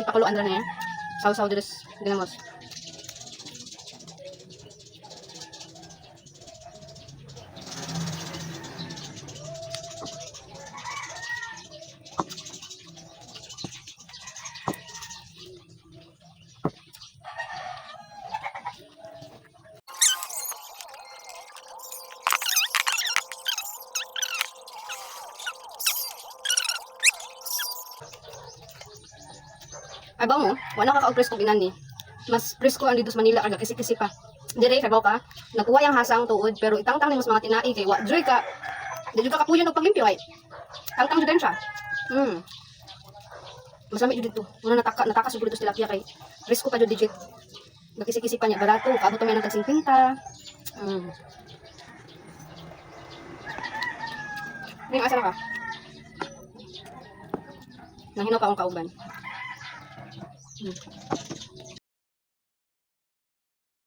Ipakuluan ra na yan. Saw-saw deres ginamos. Ay ba mo, wala ka ka-presko ginani. Mas presko ang dito sa Manila kag kisi-kisi pa. Dire kay ka, nakuha yang hasang tuod pero itangtang ni mas mga tinai kay wa dre ka. Dili ka kapuyon og paglimpyo ay. Tangtang jud siya. Masami jud dito. Muna nataka siguro dito sa tilapia kay presko pa jud digit. Nagkisi-kisi pa niya barato, kabot man ang tag 50. Ning asa na ka? Nahinaw pa akong kauban.